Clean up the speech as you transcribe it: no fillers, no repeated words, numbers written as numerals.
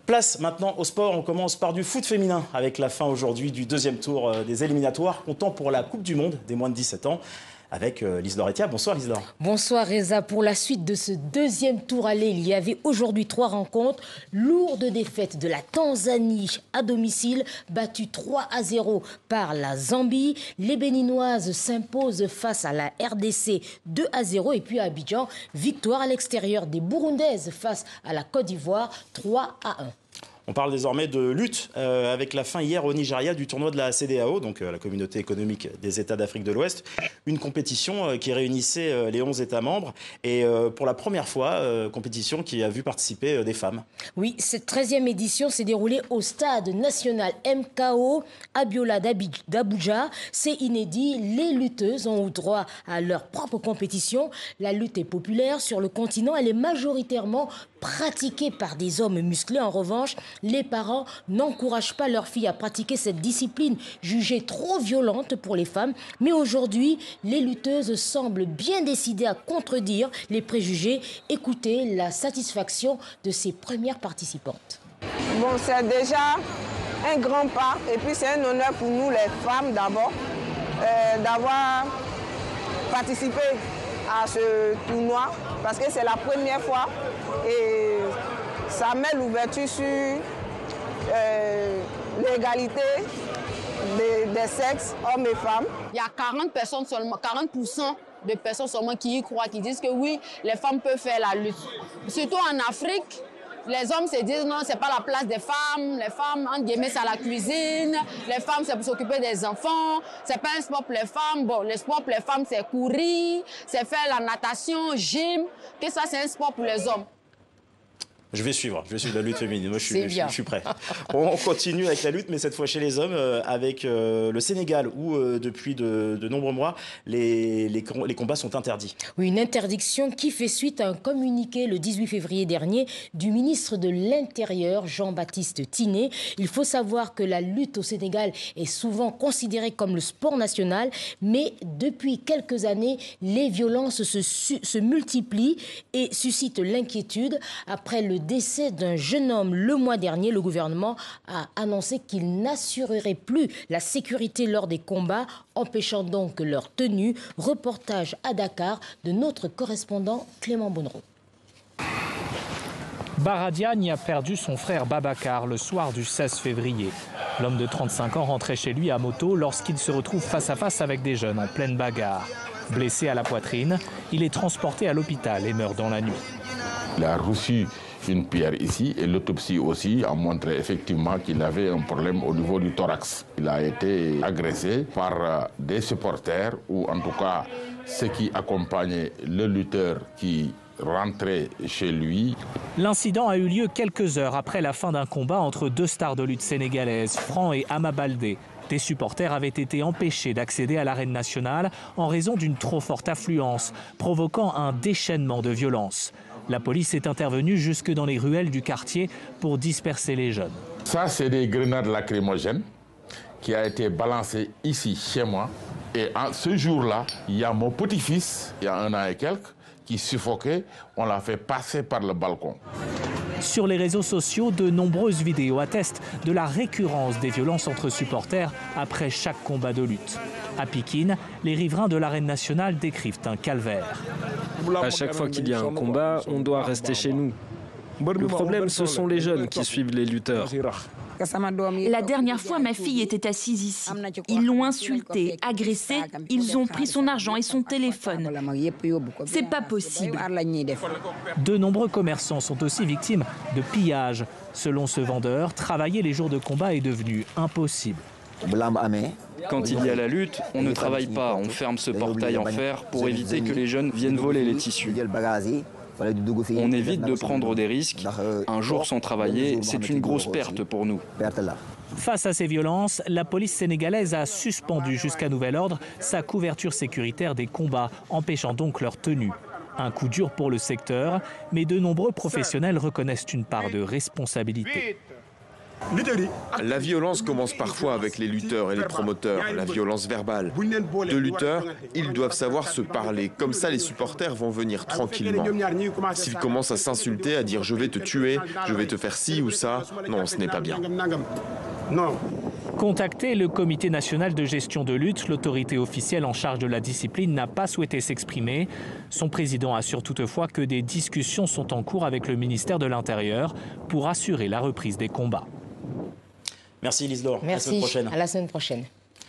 Place maintenant au sport. On commence par du foot féminin avec la fin aujourd'hui du deuxième tour des éliminatoires, comptant pour la Coupe du Monde des moins de 17 ans. Avec Lise-Laure Etia. Bonsoir Lise-Laure. Bonsoir Reza. Pour la suite de ce deuxième tour aller, il y avait aujourd'hui 3 rencontres. Lourde défaite de la Tanzanie à domicile, battue 3-0 par la Zambie. Les Béninoises s'imposent face à la RDC 2-0. Et puis à Abidjan, victoire à l'extérieur des Burundaises face à la Côte d'Ivoire 3-1. On parle désormais de lutte avec la fin hier au Nigeria du tournoi de la CEDEAO, donc la communauté économique des États d'Afrique de l'Ouest. Une compétition qui réunissait les 11 États membres et pour la première fois, compétition qui a vu participer des femmes. Oui, cette 13e édition s'est déroulée au stade national MKO Abiola d'Abuja. C'est inédit, les lutteuses ont eu droit à leur propre compétition. La lutte est populaire sur le continent, elle est majoritairement pratiquée par des hommes musclés. En revanche, les parents n'encouragent pas leurs filles à pratiquer cette discipline jugée trop violente pour les femmes. Mais aujourd'hui, les lutteuses semblent bien décidées à contredire les préjugés. Écoutez la satisfaction de ces premières participantes. Bon, c'est déjà un grand pas et puis c'est un honneur pour nous les femmes d'abord d'avoir participé à ce tournoi parce que c'est la première fois et ça met l'ouverture sur l'égalité des sexes, hommes et femmes. Il y a 40 personnes seulement, 40% de personnes seulement qui y croient, qui disent que oui, les femmes peuvent faire la lutte. Surtout en Afrique, les hommes se disent non, c'est pas la place des femmes. Les femmes, entre guillemets, c'est la cuisine. Les femmes, c'est pour s'occuper des enfants. C'est pas un sport pour les femmes. Bon, le sport pour les femmes, c'est courir, c'est faire la natation, gym. Que ça, c'est un sport pour les hommes. Je vais suivre la lutte féminine. Moi, je suis prêt. On continue avec la lutte, mais cette fois chez les hommes, avec le Sénégal, où depuis de nombreux mois, les combats sont interdits. Oui, une interdiction qui fait suite à un communiqué le 18 février dernier du ministre de l'Intérieur, Jean-Baptiste Tiné. Il faut savoir que la lutte au Sénégal est souvent considérée comme le sport national, mais depuis quelques années, les violences se multiplient et suscitent l'inquiétude. Après le décès d'un jeune homme le mois dernier, le gouvernement a annoncé qu'il n'assurerait plus la sécurité lors des combats, empêchant donc leur tenue. Reportage à Dakar de notre correspondant Clément Bonnereau. Baradiagne a perdu son frère Babacar le soir du 16 février. L'homme de 35 ans rentrait chez lui à moto lorsqu'il se retrouve face à face avec des jeunes en pleine bagarre. Blessé à la poitrine, il est transporté à l'hôpital et meurt dans la nuit. Il a reçu une pierre ici et l'autopsie aussi a montré effectivement qu'il avait un problème au niveau du thorax. Il a été agressé par des supporters ou en tout cas ceux qui accompagnaient le lutteur qui rentrait chez lui. L'incident a eu lieu quelques heures après la fin d'un combat entre 2 stars de lutte sénégalaises, Franc et Ama Baldé. Des supporters avaient été empêchés d'accéder à l'arène nationale en raison d'une trop forte affluence, provoquant un déchaînement de violence. La police est intervenue jusque dans les ruelles du quartier pour disperser les jeunes. Ça, c'est des grenades lacrymogènes qui a été balancé ici, chez moi. Et ce jour-là, il y a mon petit-fils, il y a 1 an et quelques, qui suffoquait. On l'a fait passer par le balcon. Sur les réseaux sociaux, de nombreuses vidéos attestent de la récurrence des violences entre supporters après chaque combat de lutte. À Pikine, les riverains de l'arène nationale décrivent un calvaire. À chaque fois qu'il y a un combat, on doit rester chez nous. Le problème, ce sont les jeunes qui suivent les lutteurs. La dernière fois, ma fille était assise ici. Ils l'ont insultée, agressée, ils ont pris son argent et son téléphone. C'est pas possible. De nombreux commerçants sont aussi victimes de pillages. Selon ce vendeur, travailler les jours de combat est devenu impossible. Quand il y a la lutte, on ne travaille pas, on ferme ce portail en fer pour éviter que les jeunes viennent voler les tissus. On évite de prendre des risques. Un jour sans travailler, c'est une grosse perte pour nous. Face à ces violences, la police sénégalaise a suspendu jusqu'à nouvel ordre sa couverture sécuritaire des combats, empêchant donc leur tenue. Un coup dur pour le secteur, mais de nombreux professionnels reconnaissent une part de responsabilité. La violence commence parfois avec les lutteurs et les promoteurs, la violence verbale. Deux lutteurs, ils doivent savoir se parler. Comme ça, les supporters vont venir tranquillement. S'ils commencent à s'insulter, à dire « je vais te tuer, je vais te faire ci ou ça », non, ce n'est pas bien. Contacté, le Comité national de gestion de lutte, l'autorité officielle en charge de la discipline, n'a pas souhaité s'exprimer. Son président assure toutefois que des discussions sont en cours avec le ministère de l'Intérieur pour assurer la reprise des combats. Merci Lise Laure. Merci. À la semaine prochaine. À la semaine prochaine.